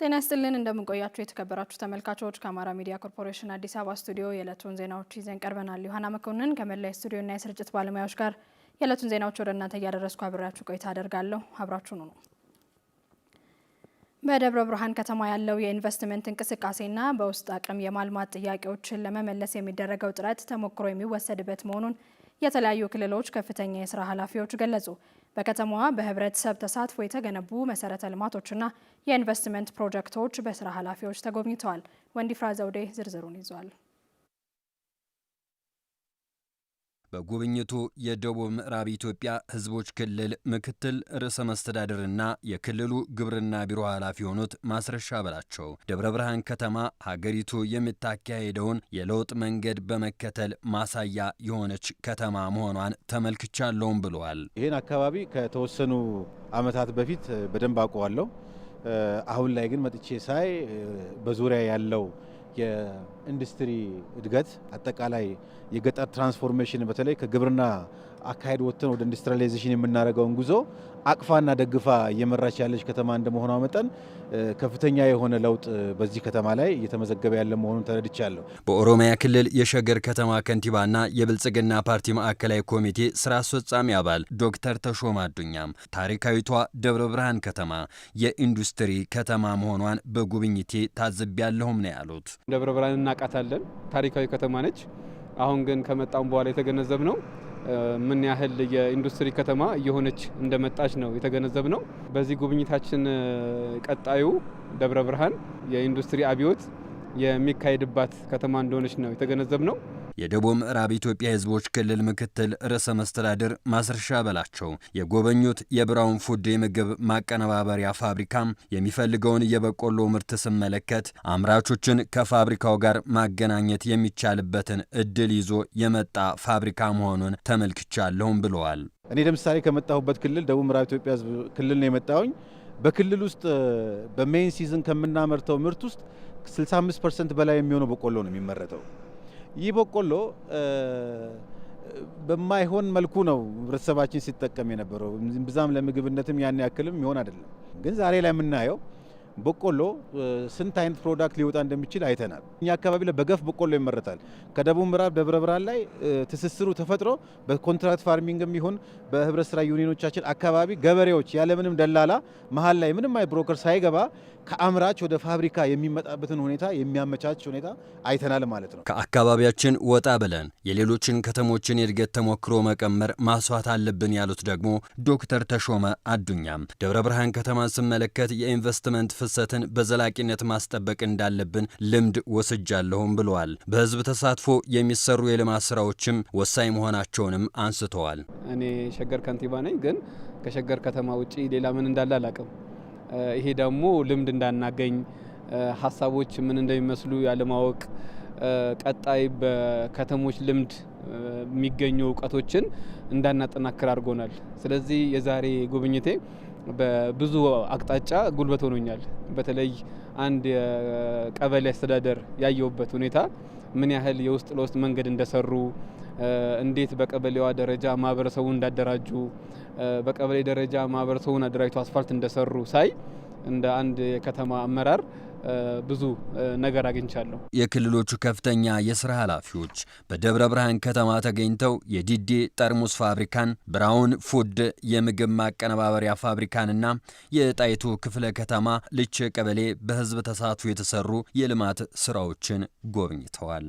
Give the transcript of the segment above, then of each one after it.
ጤና ይስጥልን እንደምንቆያችሁ የተከበራችሁ ተመልካቾች ከአማራ ሚዲያ ኮርፖሬሽን አዲስ አበባ ስቱዲዮ የዕለቱን ዜናዎች ይዘን ቀርበናል። ዮሐና መኮንን ከመላይ ስቱዲዮና የስርጭት ባለሙያዎች ጋር የዕለቱን ዜናዎች ወደ እናንተ እያደረስኩ አብራችሁ ቆይታ አደርጋለሁ። አብራችሁን ሁኑ። በደብረ ብርሃን ከተማ ያለው የኢንቨስትመንት እንቅስቃሴና በውስጥ አቅም የማልማት ጥያቄዎችን ለመመለስ የሚደረገው ጥረት ተሞክሮ የሚወሰድበት መሆኑን የተለያዩ ክልሎች ከፍተኛ የስራ ኃላፊዎች ገለጹ። በከተማዋ በህብረተሰብ ተሳትፎ የተገነቡ መሰረተ ልማቶችና የኢንቨስትመንት ፕሮጀክቶች በስራ ኃላፊዎች ተጎብኝተዋል። ወንዲፍራ ዘውዴ ዝርዝሩን ይዟል። በጉብኝቱ የደቡብ ምዕራብ ኢትዮጵያ ህዝቦች ክልል ምክትል ርዕሰ መስተዳድርና የክልሉ ግብርና ቢሮ ኃላፊ የሆኑት ማስረሻ በላቸው ደብረ ብርሃን ከተማ ሀገሪቱ የምታካሄደውን የለውጥ መንገድ በመከተል ማሳያ የሆነች ከተማ መሆኗን ተመልክቻለሁም ብለዋል። ይህን አካባቢ ከተወሰኑ ዓመታት በፊት በደንብ አውቀዋለሁ። አሁን ላይ ግን መጥቼ ሳይ በዙሪያ ያለው የኢንዱስትሪ እድገት አጠቃላይ የገጠር ትራንስፎርሜሽን በተለይ ከግብርና አካሄድ ወጥተን ወደ ኢንዱስትሪያላይዜሽን የምናደርገውን ጉዞ አቅፋና ደግፋ እየመራች ያለች ከተማ እንደመሆኗ መጠን ከፍተኛ የሆነ ለውጥ በዚህ ከተማ ላይ እየተመዘገበ ያለ መሆኑን ተረድቻለሁ። በኦሮሚያ ክልል የሸገር ከተማ ከንቲባና የብልጽግና ፓርቲ ማዕከላዊ ኮሚቴ ስራ አስፈጻሚ አባል ዶክተር ተሾማ አዱኛም ታሪካዊቷ ደብረ ብርሃን ከተማ የኢንዱስትሪ ከተማ መሆኗን በጉብኝቴ ታዝቤያለሁም ነው ያሉት። ደብረ ብርሃን እናቃታለን፣ ታሪካዊ ከተማ ነች። አሁን ግን ከመጣም በኋላ የተገነዘብነው ምን ያህል የኢንዱስትሪ ከተማ እየሆነች እንደመጣች ነው የተገነዘብነው። በዚህ ጉብኝታችን ቀጣዩ ደብረ ብርሃን የኢንዱስትሪ አብዮት የሚካሄድባት ከተማ እንደሆነች ነው የተገነዘብነው። የደቡብ ምዕራብ ኢትዮጵያ ህዝቦች ክልል ምክትል ርዕሰ መስተዳድር ማስረሻ በላቸው የጎበኙት የብራውን ፉድ የምግብ ማቀነባበሪያ ፋብሪካም የሚፈልገውን የበቆሎ ምርት ስመለከት አምራቾችን ከፋብሪካው ጋር ማገናኘት የሚቻልበትን እድል ይዞ የመጣ ፋብሪካ መሆኑን ተመልክቻለሁም ብለዋል። እኔ ለምሳሌ ከመጣሁበት ክልል ደቡብ ምዕራብ ኢትዮጵያ ክልል ነው የመጣሁኝ። በክልል ውስጥ በሜን ሲዝን ከምናመርተው ምርት ውስጥ 65% በላይ የሚሆነው በቆሎ ነው የሚመረተው። ይህ በቆሎ በማይሆን መልኩ ነው ህብረተሰባችን ሲጠቀም የነበረው። ብዛም ለምግብነትም ያን ያክልም ይሆን አይደለም። ግን ዛሬ ላይ የምናየው በቆሎ ስንት አይነት ፕሮዳክት ሊወጣ እንደሚችል አይተናል። እኛ አካባቢ ላይ በገፍ በቆሎ ይመረታል። ከደቡብ ምዕራብ ደብረ ብርሃን ላይ ትስስሩ ተፈጥሮ በኮንትራክት ፋርሚንግም ይሁን በህብረት ስራ ዩኒዮኖቻችን አካባቢ ገበሬዎች ያለምንም ደላላ መሀል ላይ ምንም አይ ብሮከር ሳይገባ ከአምራች ወደ ፋብሪካ የሚመጣበትን ሁኔታ የሚያመቻች ሁኔታ አይተናል ማለት ነው። ከአካባቢያችን ወጣ ብለን የሌሎችን ከተሞችን የእድገት ተሞክሮ መቀመር ማስዋት አለብን ያሉት ደግሞ ዶክተር ተሾመ አዱኛም ደብረ ብርሃን ከተማን ስመለከት የኢንቨስትመንት ፍሰትን በዘላቂነት ማስጠበቅ እንዳለብን ልምድ ወስጃለሁም ብለዋል። በህዝብ ተሳትፎ የሚሰሩ የልማት ስራዎችም ወሳኝ መሆናቸውንም አንስተዋል። እኔ ሸገር ከንቲባ ነኝ፣ ግን ከሸገር ከተማ ውጪ ሌላ ምን እንዳለ አላውቅም። ይሄ ደግሞ ልምድ እንዳናገኝ ሀሳቦች ምን እንደሚመስሉ ያለማወቅ ቀጣይ በከተሞች ልምድ የሚገኙ እውቀቶችን እንዳናጠናክር አድርጎናል። ስለዚህ የዛሬ ጉብኝቴ በብዙ አቅጣጫ ጉልበት ሆኖኛል። በተለይ አንድ የቀበሌ አስተዳደር ያየውበት ሁኔታ ምን ያህል የውስጥ ለውስጥ መንገድ እንደሰሩ፣ እንዴት በቀበሌዋ ደረጃ ማህበረሰቡን እንዳደራጁ፣ በቀበሌ ደረጃ ማህበረሰቡን አደራጅቶ አስፋልት እንደሰሩ ሳይ እንደ አንድ የከተማ አመራር ብዙ ነገር አግኝቻለሁ። የክልሎቹ ከፍተኛ የስራ ኃላፊዎች በደብረ ብርሃን ከተማ ተገኝተው የዲዴ ጠርሙስ ፋብሪካን፣ ብራውን ፉድ የምግብ ማቀነባበሪያ ፋብሪካንና የጣይቱ ክፍለ ከተማ ልቼ ቀበሌ በህዝብ ተሳትፎ የተሰሩ የልማት ስራዎችን ጎብኝተዋል።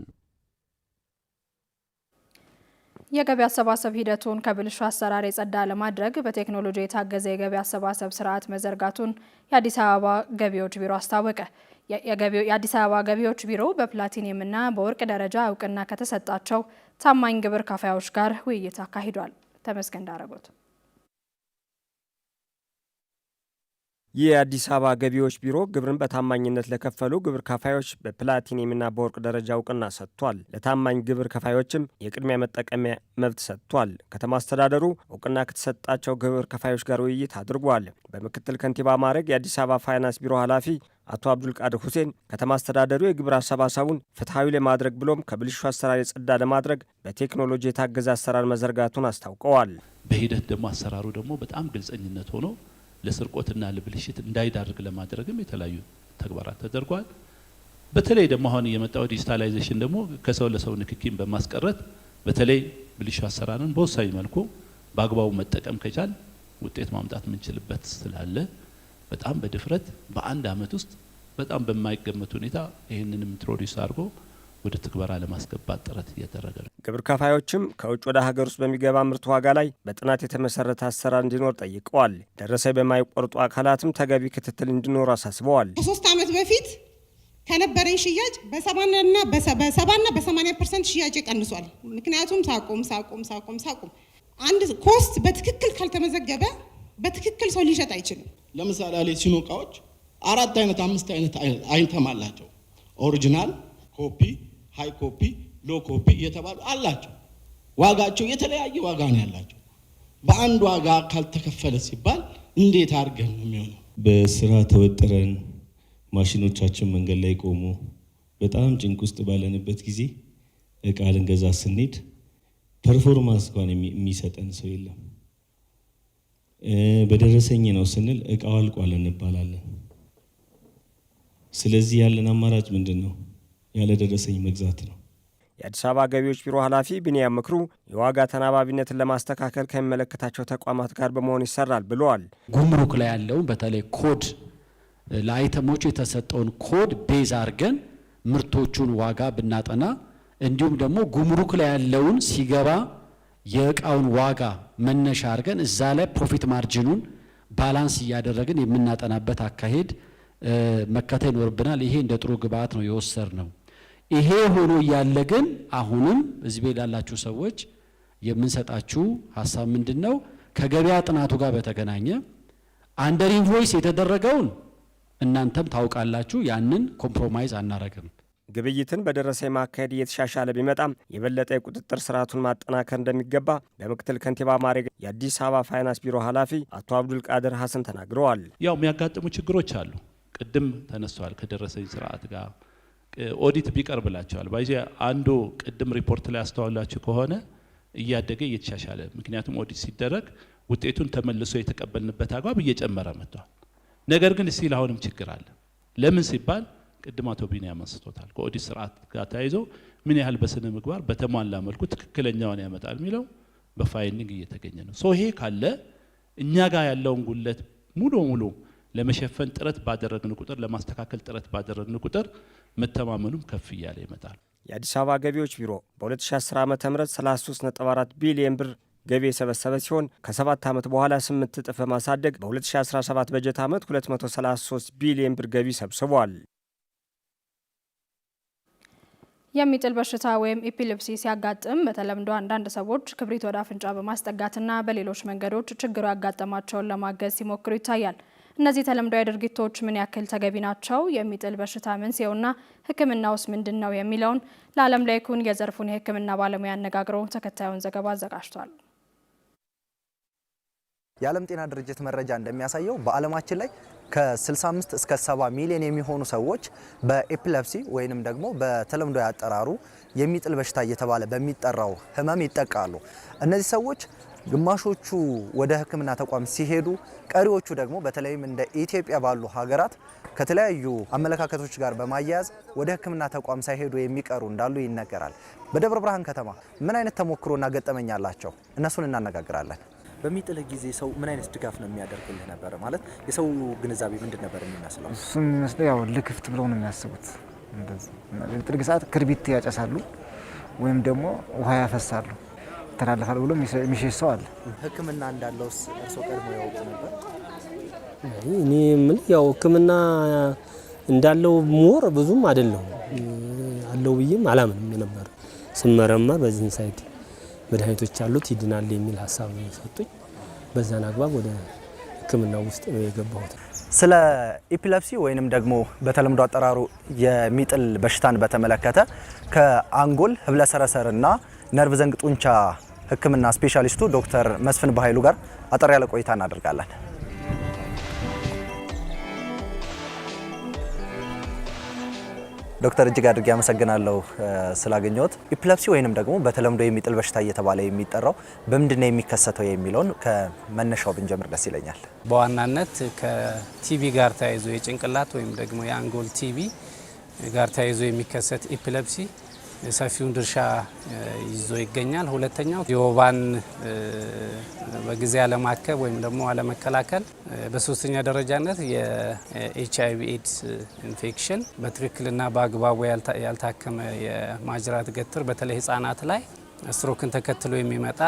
የገቢ አሰባሰብ ሂደቱን ከብልሹ አሰራር የጸዳ ለማድረግ በቴክኖሎጂ የታገዘ የገቢ አሰባሰብ ስርዓት መዘርጋቱን የአዲስ አበባ ገቢዎች ቢሮ አስታወቀ። የአዲስ አበባ ገቢዎች ቢሮ በፕላቲኒየምና በወርቅ ደረጃ እውቅና ከተሰጣቸው ታማኝ ግብር ከፋዮች ጋር ውይይት አካሂዷል። ተመስገን ዳረጎት። የአዲስ አበባ ገቢዎች ቢሮ ግብርን በታማኝነት ለከፈሉ ግብር ከፋዮች በፕላቲኒየምና በወርቅ ደረጃ እውቅና ሰጥቷል። ለታማኝ ግብር ከፋዮችም የቅድሚያ መጠቀሚያ መብት ሰጥቷል። ከተማ አስተዳደሩ እውቅና ከተሰጣቸው ግብር ከፋዮች ጋር ውይይት አድርጓል። በምክትል ከንቲባ ማዕረግ የአዲስ አበባ ፋይናንስ ቢሮ ኃላፊ አቶ አብዱልቃድር ሁሴን ከተማ አስተዳደሩ የግብር አሰባሰቡን ፍትሐዊ ለማድረግ ብሎም ከብልሹ አሰራር የጸዳ ለማድረግ በቴክኖሎጂ የታገዘ አሰራር መዘርጋቱን አስታውቀዋል። በሂደት ደግሞ አሰራሩ ደግሞ በጣም ግልጸኝነት ሆኖ ለስርቆትና ለብልሽት እንዳይዳርግ ለማድረግም የተለያዩ ተግባራት ተደርጓል። በተለይ ደግሞ አሁን የመጣው ዲጂታላይዜሽን ደግሞ ከሰው ለሰው ንክኪን በማስቀረት በተለይ ብልሹ አሰራርን በወሳኝ መልኩ በአግባቡ መጠቀም ከቻል ውጤት ማምጣት የምንችልበት ስላለ በጣም በድፍረት በአንድ አመት ውስጥ በጣም በማይገመት ሁኔታ ይህንንም ኢንትሮዲዩስ አድርጎ ወደ ትግበራ ለማስገባት ጥረት እየተደረገ ነው። ግብር ከፋዮችም ከውጭ ወደ ሀገር ውስጥ በሚገባ ምርት ዋጋ ላይ በጥናት የተመሰረተ አሰራር እንዲኖር ጠይቀዋል። ደረሰኝ በማይቆርጡ አካላትም ተገቢ ክትትል እንዲኖር አሳስበዋል። ከ3 አመት በፊት ከነበረኝ ሽያጭ በ70ና በ80% ሽያጭ ቀንሷል። ምክንያቱም ሳቆም አንድ ኮስት በትክክል ካልተመዘገበ በትክክል ሰው ሊሸጥ አይችልም። ለምሳሌ ላይ ሲኖ እቃዎች 4 አይነት 5 አይነት አይተም አላቸው። ኦሪጂናል፣ ኮፒ፣ ሃይ ኮፒ፣ ሎ ኮፒ እየተባሉ አላቸው። ዋጋቸው የተለያየ ዋጋ ነው ያላቸው። በአንድ ዋጋ ካልተከፈለ ሲባል እንዴት አድርገን ነው የሚሆነው? በስራ ተወጥረን ማሽኖቻችን መንገድ ላይ ቆሙ በጣም ጭንቅ ውስጥ ባለንበት ጊዜ እቃ ልንገዛ ስንሄድ ፐርፎርማንስ እንኳን የሚሰጠን ሰው የለም። በደረሰኝ ነው ስንል እቃው አልቋል እንባላለን። ስለዚህ ያለን አማራጭ ምንድን ነው? ያለ ደረሰኝ መግዛት ነው። የአዲስ አበባ ገቢዎች ቢሮ ኃላፊ ቢኒያም ምክሩ የዋጋ ተናባቢነትን ለማስተካከል ከሚመለከታቸው ተቋማት ጋር በመሆን ይሰራል ብለዋል። ጉምሩክ ላይ ያለውን በተለይ ኮድ ለአይተሞቹ የተሰጠውን ኮድ ቤዝ አድርገን ምርቶቹን ዋጋ ብናጠና እንዲሁም ደግሞ ጉምሩክ ላይ ያለውን ሲገባ የእቃውን ዋጋ መነሻ አድርገን እዛ ላይ ፕሮፊት ማርጂኑን ባላንስ እያደረግን የምናጠናበት አካሄድ መከተል ይኖርብናል። ይሄ እንደ ጥሩ ግብአት ነው የወሰድነው። ይሄ ሆኖ እያለ ግን አሁንም እዚህ ቤት ላላችሁ ሰዎች የምንሰጣችሁ ሀሳብ ምንድነው? ከገበያ ጥናቱ ጋር በተገናኘ አንደር ኢንቮይስ የተደረገውን እናንተም ታውቃላችሁ። ያንን ኮምፕሮማይዝ አናረግም። ግብይትን በደረሰኝ ማካሄድ እየተሻሻለ ቢመጣም የበለጠ የቁጥጥር ስርዓቱን ማጠናከር እንደሚገባ በምክትል ከንቲባ ማዕረግ የአዲስ አበባ ፋይናንስ ቢሮ ኃላፊ አቶ አብዱልቃድር ሐሰን ተናግረዋል። ያው የሚያጋጥሙ ችግሮች አሉ። ቅድም ተነስተዋል። ከደረሰኝ ስርዓት ጋር ኦዲት ቢቀርብላቸዋል ባይዜ አንዱ ቅድም ሪፖርት ላይ አስተዋላችሁ ከሆነ እያደገ እየተሻሻለ ምክንያቱም ኦዲት ሲደረግ ውጤቱን ተመልሶ የተቀበልንበት አግባብ እየጨመረ መጥቷል። ነገር ግን እስቲ አሁንም ችግር አለ። ለምን ሲባል ቅድም አቶ ቢኒያም አንስቶታል። ከኦዲት ስርዓት ጋር ተያይዞ ምን ያህል በስነ ምግባር በተሟላ መልኩ ትክክለኛውን ያመጣል የሚለው በፋይንዲንግ እየተገኘ ነው። ይሄ ካለ እኛ ጋር ያለውን ጉለት ሙሉ ለመሸፈን ጥረት ባደረግን ቁጥር ለማስተካከል ጥረት ባደረግን ቁጥር መተማመኑም ከፍ እያለ ይመጣል። የአዲስ አበባ ገቢዎች ቢሮ በ2010 ዓ.ም 33.4 ቢሊዮን ብር ገቢ የሰበሰበ ሲሆን ከ7 ዓመት በኋላ 8 እጥፍ በማሳደግ በ2017 በጀት ዓመት 233 ቢሊዮን ብር ገቢ ሰብስቧል። የሚጥል በሽታ ወይም ኤፒሌፕሲ ሲያጋጥም በተለምዶ አንዳንድ ሰዎች ክብሪት ወደ አፍንጫ በማስጠጋትና በሌሎች መንገዶች ችግሩ ያጋጠማቸውን ለማገዝ ሲሞክሩ ይታያል። እነዚህ ተለምዷዊ ድርጊቶች ምን ያክል ተገቢ ናቸው? የሚጥል በሽታ መንስኤውና ሕክምናውስ ምንድነው? የሚለውን ለዓለም ላይኩን የዘርፉን የሕክምና ባለሙያ አነጋግሮ ተከታዩን ዘገባ አዘጋጅቷል። የዓለም ጤና ድርጅት መረጃ እንደሚያሳየው በዓለማችን ላይ ከ65 እስከ 70 ሚሊዮን የሚሆኑ ሰዎች በኤፒሌፕሲ ወይንም ደግሞ በተለምዶ ያጠራሩ የሚጥል በሽታ እየተባለ በሚጠራው ህመም ይጠቃሉ። እነዚህ ሰዎች ግማሾቹ ወደ ሕክምና ተቋም ሲሄዱ፣ ቀሪዎቹ ደግሞ በተለይም እንደ ኢትዮጵያ ባሉ ሀገራት ከተለያዩ አመለካከቶች ጋር በማያያዝ ወደ ሕክምና ተቋም ሳይሄዱ የሚቀሩ እንዳሉ ይነገራል። በደብረ ብርሃን ከተማ ምን አይነት ተሞክሮና ገጠመኝ አላቸው? እነሱን እናነጋግራለን። በሚጥልህ ጊዜ ሰው ምን አይነት ድጋፍ ነው የሚያደርግልህ ነበር? ማለት የሰው ግንዛቤ ምንድን ነበር የሚመስለው? እሱ የሚመስለው ያው ልክፍት ብለው ነው የሚያስቡት። እንደዚህ በሚጥል ሰዓት ክርቢት ያጨሳሉ ወይም ደግሞ ውሃ ያፈሳሉ። ተላልፋል ብሎ የሚሸሽ ሰው አለ። ሕክምና እንዳለውስ እርሶ ቀድሞ ያውቁ ነበር? እኔ ምን ያው ሕክምና እንዳለው ሞር ብዙም አይደለም አለው ብዬም አላምንም ነበር። ስመረመር በዚህ ሳይድ መድኃኒቶች አሉት ይድናል የሚል ሐሳብ ሰጡኝ። በዛን አግባብ ወደ ሕክምናው ውስጥ ነው የገባሁት። ስለ ኢፒሌፕሲ ወይንም ደግሞ በተለምዶ አጠራሩ የሚጥል በሽታን በተመለከተ ከአንጎል ህብለሰረሰርና ነርቭ ዘንግ ጡንቻ ሕክምና ስፔሻሊስቱ ዶክተር መስፍን በኃይሉ ጋር አጠር ያለ ቆይታ እናደርጋለን። ዶክተር እጅግ አድርጌ አመሰግናለሁ ስላገኘሁት። ኢፒሌፕሲ ወይንም ደግሞ በተለምዶ የሚጥል በሽታ እየተባለ የሚጠራው በምንድነው የሚከሰተው የሚለውን ከመነሻው ብንጀምር ደስ ይለኛል። በዋናነት ከቲቪ ጋር ተያይዞ የጭንቅላት ወይም ደግሞ የአንጎል ቲቪ ጋር ተያይዞ የሚከሰት ኢፒሌፕሲ ሰፊውን ድርሻ ይዞ ይገኛል። ሁለተኛው የወባን በጊዜ አለማከብ ወይም ደግሞ አለመከላከል፣ በሶስተኛ ደረጃነት የኤችአይቪ ኤድስ ኢንፌክሽን በትክክልና በአግባቡ ያልታከመ የማጅራት ገትር በተለይ ህጻናት ላይ ስትሮክን ተከትሎ የሚመጣ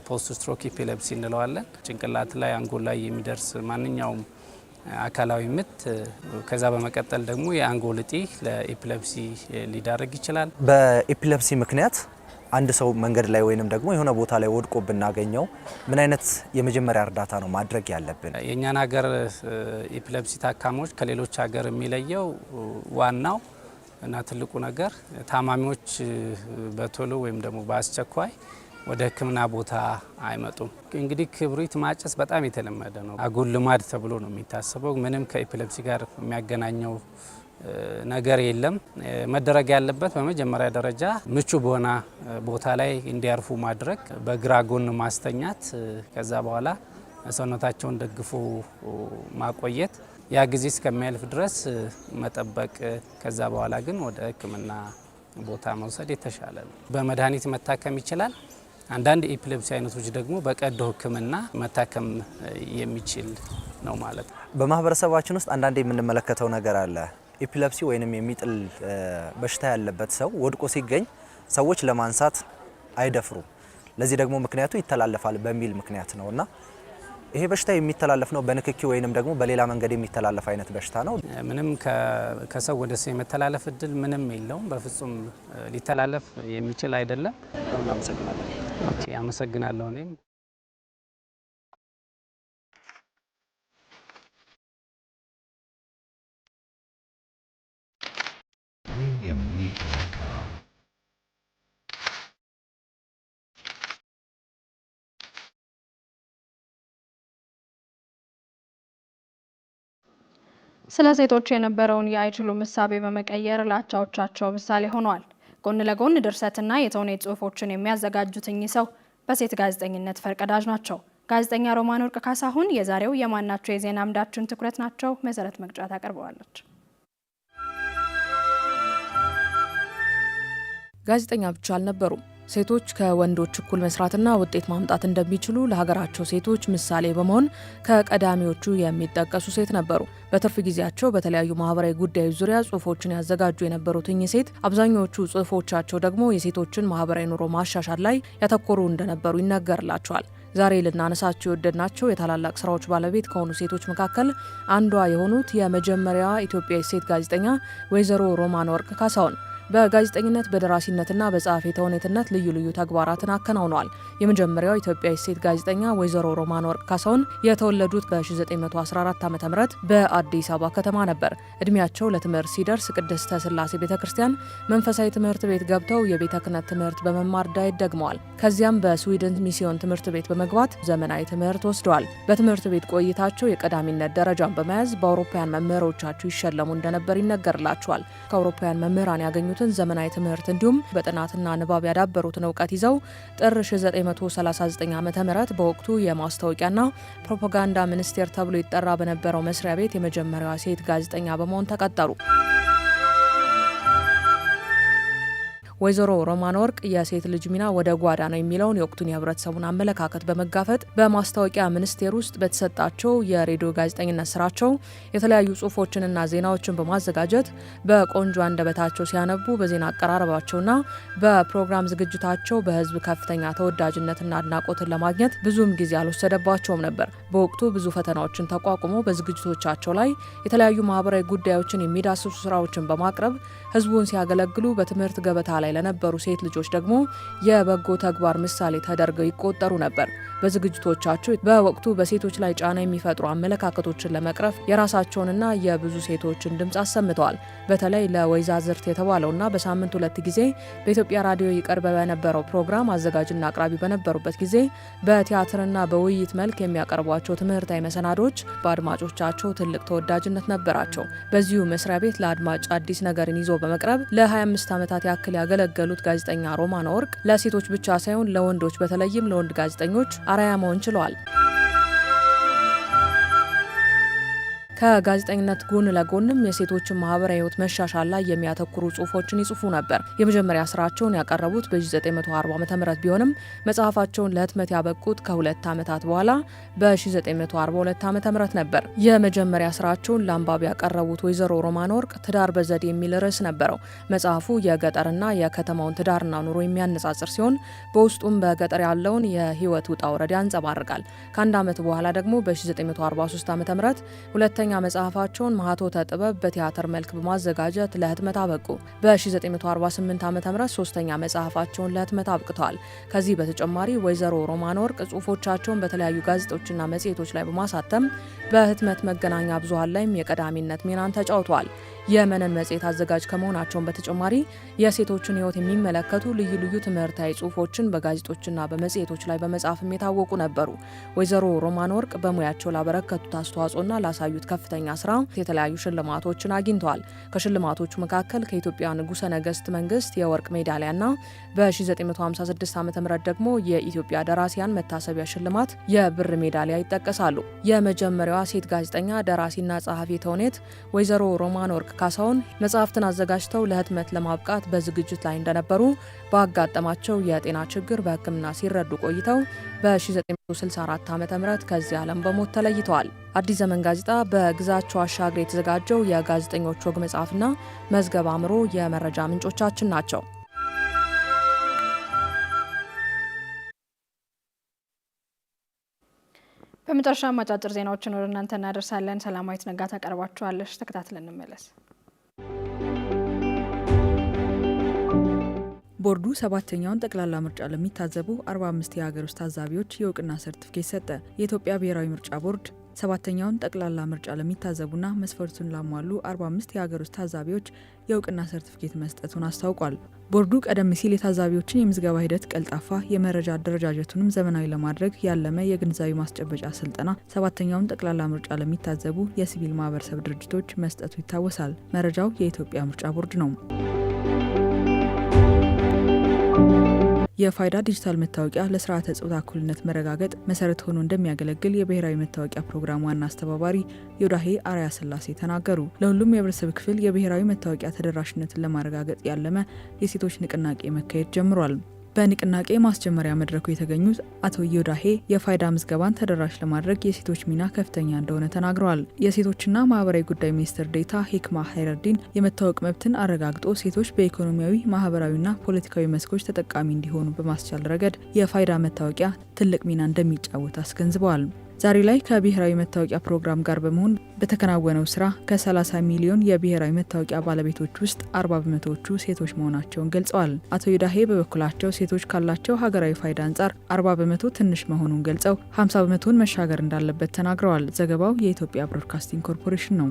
ፖስት ስትሮክ ኢፒሌፕሲ እንለዋለን። ጭንቅላት ላይ አንጎል ላይ የሚደርስ ማንኛውም አካላዊ ምት ከዛ በመቀጠል ደግሞ የአንጎል እጢ ለኢፒሌፕሲ ሊዳረግ ይችላል። በኢፒሌፕሲ ምክንያት አንድ ሰው መንገድ ላይ ወይንም ደግሞ የሆነ ቦታ ላይ ወድቆ ብናገኘው ምን አይነት የመጀመሪያ እርዳታ ነው ማድረግ ያለብን? የእኛን ሀገር ኢፒሌፕሲ ታካሚዎች ከሌሎች ሀገር የሚለየው ዋናው እና ትልቁ ነገር ታማሚዎች በቶሎ ወይም ደግሞ በአስቸኳይ ወደ ሕክምና ቦታ አይመጡም። እንግዲህ ክብሪት ማጨስ በጣም የተለመደ ነው። አጉል ልማድ ተብሎ ነው የሚታሰበው። ምንም ከኢፒሌፕሲ ጋር የሚያገናኘው ነገር የለም። መደረግ ያለበት በመጀመሪያ ደረጃ ምቹ በሆነ ቦታ ላይ እንዲያርፉ ማድረግ፣ በግራ ጎን ማስተኛት፣ ከዛ በኋላ ሰውነታቸውን ደግፎ ማቆየት፣ ያ ጊዜ እስከሚያልፍ ድረስ መጠበቅ፣ ከዛ በኋላ ግን ወደ ሕክምና ቦታ መውሰድ የተሻለ ነው። በመድኃኒት መታከም ይችላል። አንዳንድ የኢፒሌፕሲ አይነቶች ደግሞ በቀዶ ሕክምና መታከም የሚችል ነው ማለት ነው። በማህበረሰባችን ውስጥ አንዳንድ የምንመለከተው ነገር አለ። ኢፒሌፕሲ ወይንም የሚጥል በሽታ ያለበት ሰው ወድቆ ሲገኝ ሰዎች ለማንሳት አይደፍሩም። ለዚህ ደግሞ ምክንያቱ ይተላለፋል በሚል ምክንያት ነውና ይሄ በሽታ የሚተላለፍ ነው በንክኪ ወይንም ደግሞ በሌላ መንገድ የሚተላለፍ አይነት በሽታ ነው? ምንም ከሰው ወደ ሰው የመተላለፍ እድል ምንም የለውም። በፍጹም ሊተላለፍ የሚችል አይደለም። አመሰግናለሁ። እኔም ስለ ሴቶች የነበረውን የአይችሉም እሳቤ በመቀየር ለአቻዎቻቸው ምሳሌ ሆነዋል። ጎን ለጎን ድርሰትና የተውኔት ጽሑፎችን የሚያዘጋጁት እኚህ ሰው በሴት ጋዜጠኝነት ፈርቀዳጅ ናቸው። ጋዜጠኛ ሮማን ወርቅ ካሳሁን የዛሬው የማናቸው የዜና አምዳችን ትኩረት ናቸው። መሰረት መቅጫ ታቀርበዋለች። ጋዜጠኛ ብቻ አልነበሩም። ሴቶች ከወንዶች እኩል መስራትና ውጤት ማምጣት እንደሚችሉ ለሀገራቸው ሴቶች ምሳሌ በመሆን ከቀዳሚዎቹ የሚጠቀሱ ሴት ነበሩ። በትርፍ ጊዜያቸው በተለያዩ ማህበራዊ ጉዳዮች ዙሪያ ጽሁፎችን ያዘጋጁ የነበሩት እኚህ ሴት አብዛኞቹ ጽሁፎቻቸው ደግሞ የሴቶችን ማህበራዊ ኑሮ ማሻሻል ላይ ያተኮሩ እንደነበሩ ይነገርላቸዋል። ዛሬ ልናነሳቸው የወደድናቸው የታላላቅ ስራዎች ባለቤት ከሆኑ ሴቶች መካከል አንዷ የሆኑት የመጀመሪያዋ ኢትዮጵያዊ ሴት ጋዜጠኛ ወይዘሮ ሮማን ወርቅ ካሳሁን በጋዜጠኝነት በደራሲነትና በጸሐፌ ተውኔትነት ልዩ ልዩ ተግባራትን አከናውነዋል። የመጀመሪያው ኢትዮጵያዊ ሴት ጋዜጠኛ ወይዘሮ ሮማን ወርቅ ካሳሁን የተወለዱት በ1914 ዓ.ም በአዲስ አበባ ከተማ ነበር። እድሜያቸው ለትምህርት ሲደርስ ቅድስተ ሥላሴ ቤተክርስቲያን መንፈሳዊ ትምህርት ቤት ገብተው የቤተ ክህነት ትምህርት በመማር ዳዊት ደግመዋል። ከዚያም በስዊድን ሚስዮን ትምህርት ቤት በመግባት ዘመናዊ ትምህርት ወስደዋል። በትምህርት ቤት ቆይታቸው የቀዳሚነት ደረጃን በመያዝ በአውሮፓውያን መምህሮቻቸው ይሸለሙ እንደነበር ይነገርላቸዋል። ከአውሮፓውያን መምህራን ያገኙ ዘመናዊ ትምህርት እንዲሁም በጥናትና ንባብ ያዳበሩትን እውቀት ይዘው ጥር 1939 ዓ.ም በወቅቱ የማስታወቂያና ፕሮፓጋንዳ ሚኒስቴር ተብሎ ይጠራ በነበረው መስሪያ ቤት የመጀመሪያዋ ሴት ጋዜጠኛ በመሆን ተቀጠሩ። ወይዘሮ ሮማን ወርቅ የሴት ልጅ ሚና ወደ ጓዳ ነው የሚለውን የወቅቱን የህብረተሰቡን አመለካከት በመጋፈጥ በማስታወቂያ ሚኒስቴር ውስጥ በተሰጣቸው የሬዲዮ ጋዜጠኝነት ስራቸው የተለያዩ ጽሁፎችንና ዜናዎችን በማዘጋጀት በቆንጆ አንደበታቸው ሲያነቡ በዜና አቀራረባቸውና በፕሮግራም ዝግጅታቸው በህዝብ ከፍተኛ ተወዳጅነትና አድናቆትን ለማግኘት ብዙም ጊዜ አልወሰደባቸውም ነበር። በወቅቱ ብዙ ፈተናዎችን ተቋቁሞ በዝግጅቶቻቸው ላይ የተለያዩ ማህበራዊ ጉዳዮችን የሚዳስሱ ስራዎችን በማቅረብ ህዝቡን ሲያገለግሉ በትምህርት ገበታ ላይ ለነበሩ ሴት ልጆች ደግሞ የበጎ ተግባር ምሳሌ ተደርገው ይቆጠሩ ነበር። በዝግጅቶቻቸው በወቅቱ በሴቶች ላይ ጫና የሚፈጥሩ አመለካከቶችን ለመቅረፍ የራሳቸውንና የብዙ ሴቶችን ድምጽ አሰምተዋል። በተለይ ለወይዛዝርት የተባለውና በሳምንት 2 ጊዜ በኢትዮጵያ ራዲዮ ይቀርብ በነበረው ፕሮግራም አዘጋጅና አቅራቢ በነበሩበት ጊዜ በቲያትርና በውይይት መልክ የሚያቀርቧቸው ትምህርታዊ መሰናዶች በአድማጮቻቸው ትልቅ ተወዳጅነት ነበራቸው። በዚሁ መስሪያ ቤት ለአድማጭ አዲስ ነገርን ይዞ በመቅረብ ለ25 ዓመታት ያክል ያገለገሉት ጋዜጠኛ ሮማን ወርቅ ለሴቶች ብቻ ሳይሆን ለወንዶች በተለይም ለወንድ ጋዜጠኞች አርአያ መሆን ችለዋል። ከጋዜጠኝነት ጎን ለጎንም የሴቶችን ማህበራዊ ህይወት መሻሻል ላይ የሚያተኩሩ ጽሁፎችን ይጽፉ ነበር። የመጀመሪያ ስራቸውን ያቀረቡት በ1940 ዓ.ም ቢሆንም መጽሐፋቸውን ለህትመት ያበቁት ከ2 ዓመታት በኋላ በ1942 ዓ.ም ነበር። የመጀመሪያ ስራቸውን ለአንባቢ ያቀረቡት ወይዘሮ ሮማን ወርቅ ትዳር በዘዴ የሚል ርዕስ ነበረው። መጽሐፉ የገጠርና የከተማውን ትዳርና ኑሮ የሚያነጻጽር ሲሆን በውስጡም በገጠር ያለውን የህይወት ውጣ ውረድ ያንጸባርቃል። ከአንድ ዓመት በኋላ ደግሞ በ1943 ዓ.ም ሁለተኛ መጽሐፋቸውን ማህቶተ ጥበብ በቲያትር መልክ በማዘጋጀት ለህትመት አበቁ። በ1948 ዓ.ም ሶስተኛ መጽሐፋቸውን ለህትመት አብቅተዋል። ከዚህ በተጨማሪ ወይዘሮ ሮማን ወርቅ ጽሁፎቻቸውን በተለያዩ ጋዜጦችና መጽሔቶች ላይ በማሳተም በህትመት መገናኛ ብዙሃን ላይም የቀዳሚነት ሚናን ተጫውተዋል። የመነን መጽሔት አዘጋጅ ከመሆናቸውን በተጨማሪ የሴቶችን ህይወት የሚመለከቱ ልዩ ልዩ ትምህርታዊ ጽሁፎችን በጋዜጦችና በመጽሔቶች ላይ በመጻፍም የታወቁ ነበሩ። ወይዘሮ ሮማን ወርቅ በሙያቸው ላበረከቱት አስተዋጽኦና ላሳዩት ከፍተኛ ስራ የተለያዩ ሽልማቶችን አግኝተዋል። ከሽልማቶቹ መካከል ከኢትዮጵያ ንጉሠ ነገሥት መንግስት የወርቅ ሜዳሊያና በ1956 ዓ.ም ደግሞ የኢትዮጵያ ደራሲያን መታሰቢያ ሽልማት የብር ሜዳሊያ ይጠቀሳሉ። የመጀመሪያዋ ሴት ጋዜጠኛ ደራሲና ጸሐፊ ተውኔት ወይዘሮ ሮማን ወርቅ ካሳሁን መጽሐፍትን አዘጋጅተው ለህትመት ለማብቃት በዝግጅት ላይ እንደነበሩ ባጋጠማቸው የጤና ችግር በሕክምና ሲረዱ ቆይተው በ1964 ዓ.ም ከዚህ ዓለም በሞት ተለይተዋል። አዲስ ዘመን ጋዜጣ በግዛቸው አሻግሬ የተዘጋጀው የጋዜጠኞች ወግ መጽሐፍና መዝገበ አእምሮ የመረጃ ምንጮቻችን ናቸው። በመጨረሻም አጫጭር ዜናዎችን ወደ እናንተ እናደርሳለን። ሰላማዊት ነጋ ታቀርባቸዋለች። ተከታትለን እንመለስ። ቦርዱ 7ኛውን ጠቅላላ ምርጫ ለሚታዘቡ 45 የሀገር ውስጥ ታዛቢዎች የእውቅና ሰርቲፊኬት ሰጠ። የኢትዮጵያ ብሔራዊ ምርጫ ቦርድ 7ኛውን ጠቅላላ ምርጫ ለሚታዘቡና መስፈርቱን ላሟሉ 45 የሀገር ውስጥ ታዛቢዎች የእውቅና ሰርቲፊኬት መስጠቱን አስታውቋል። ቦርዱ ቀደም ሲል የታዛቢዎችን የምዝገባ ሂደት ቀልጣፋ፣ የመረጃ አደረጃጀቱንም ዘመናዊ ለማድረግ ያለመ የግንዛቤ ማስጨበጫ ስልጠና 7ኛውን ጠቅላላ ምርጫ ለሚታዘቡ የሲቪል ማህበረሰብ ድርጅቶች መስጠቱ ይታወሳል። መረጃው የኢትዮጵያ ምርጫ ቦርድ ነው። የፋይዳ ዲጂታል መታወቂያ ለስርዓተ ጾታ እኩልነት መረጋገጥ መሰረት ሆኖ እንደሚያገለግል የብሔራዊ መታወቂያ ፕሮግራም ዋና አስተባባሪ ዮዳሄ አርአያ ስላሴ ተናገሩ። ለሁሉም የህብረተሰብ ክፍል የብሔራዊ መታወቂያ ተደራሽነትን ለማረጋገጥ ያለመ የሴቶች ንቅናቄ መካሄድ ጀምሯል። በንቅናቄ ማስጀመሪያ መድረኩ የተገኙት አቶ ዮዳሄ የፋይዳ ምዝገባን ተደራሽ ለማድረግ የሴቶች ሚና ከፍተኛ እንደሆነ ተናግረዋል። የሴቶችና ማህበራዊ ጉዳይ ሚኒስትር ዴኤታ ሂክማ ሀይረዲን የመታወቅ መብትን አረጋግጦ ሴቶች በኢኮኖሚያዊ፣ ማህበራዊና ፖለቲካዊ መስኮች ተጠቃሚ እንዲሆኑ በማስቻል ረገድ የፋይዳ መታወቂያ ትልቅ ሚና እንደሚጫወት አስገንዝበዋል። ዛሬ ላይ ከብሔራዊ መታወቂያ ፕሮግራም ጋር በመሆን በተከናወነው ስራ ከ30 ሚሊዮን የብሔራዊ መታወቂያ ባለቤቶች ውስጥ 40 በመቶዎቹ ሴቶች መሆናቸውን ገልጸዋል። አቶ ዮዳሄ በበኩላቸው ሴቶች ካላቸው ሀገራዊ ፋይዳ አንጻር 40 በመቶ ትንሽ መሆኑን ገልጸው 50 በመቶን መሻገር እንዳለበት ተናግረዋል። ዘገባው የኢትዮጵያ ብሮድካስቲንግ ኮርፖሬሽን ነው።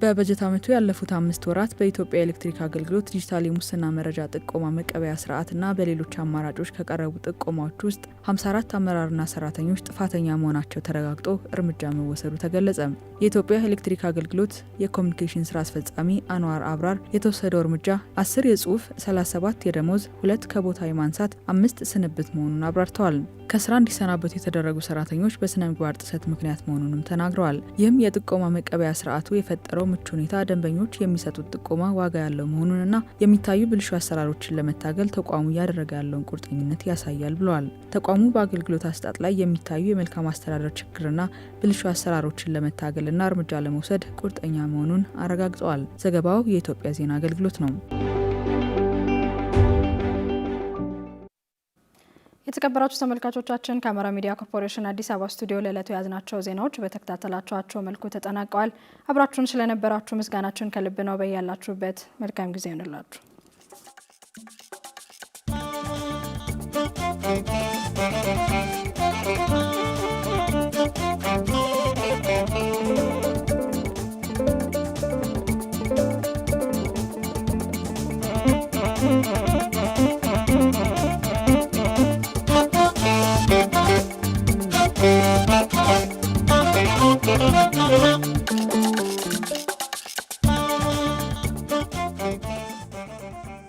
በበጀት ዓመቱ ያለፉት 5 ወራት በኢትዮጵያ ኤሌክትሪክ አገልግሎት ዲጂታል የሙስና መረጃ ጥቆማ መቀበያ ስርዓትና በሌሎች አማራጮች ከቀረቡ ጥቆማዎች ውስጥ 54 አመራርና ሰራተኞች ጥፋተኛ መሆናቸው ተረጋግጦ እርምጃ መወሰዱ ተገለጸ። የኢትዮጵያ ኤሌክትሪክ አገልግሎት የኮሚኒኬሽን ስራ አስፈጻሚ አንዋር አብራር የተወሰደው እርምጃ 10 የጽሁፍ፣ 37 የደሞዝ፣ 2 ከቦታ የማንሳት፣ 5 ስንብት መሆኑን አብራርተዋል። ከስራ እንዲሰናበቱ የተደረጉ ሰራተኞች በስነ ምግባር ጥሰት ምክንያት መሆኑንም ተናግረዋል። ይህም የጥቆማ መቀበያ ስርዓቱ የፈጠረው ምቹ ሁኔታ ደንበኞች የሚሰጡት ጥቆማ ዋጋ ያለው መሆኑንና የሚታዩ ብልሹ አሰራሮችን ለመታገል ተቋሙ እያደረገ ያለውን ቁርጠኝነት ያሳያል ብለዋል። ተቋሙ በአገልግሎት አሰጣጥ ላይ የሚታዩ የመልካም አስተዳደር ችግርና ብልሹ አሰራሮችን ለመታገልና እርምጃ ለመውሰድ ቁርጠኛ መሆኑን አረጋግጠዋል። ዘገባው የኢትዮጵያ ዜና አገልግሎት ነው። የተከበራችሁ ተመልካቾቻችን ከአማራ ሚዲያ ኮርፖሬሽን አዲስ አበባ ስቱዲዮ ለዕለቱ የያዝናቸው ዜናዎች በተከታተላችኋቸው መልኩ ተጠናቀዋል። አብራችሁን ስለነበራችሁ ምስጋናችን ከልብ ነው። በያላችሁበት መልካም ጊዜ ይሁንላችሁ።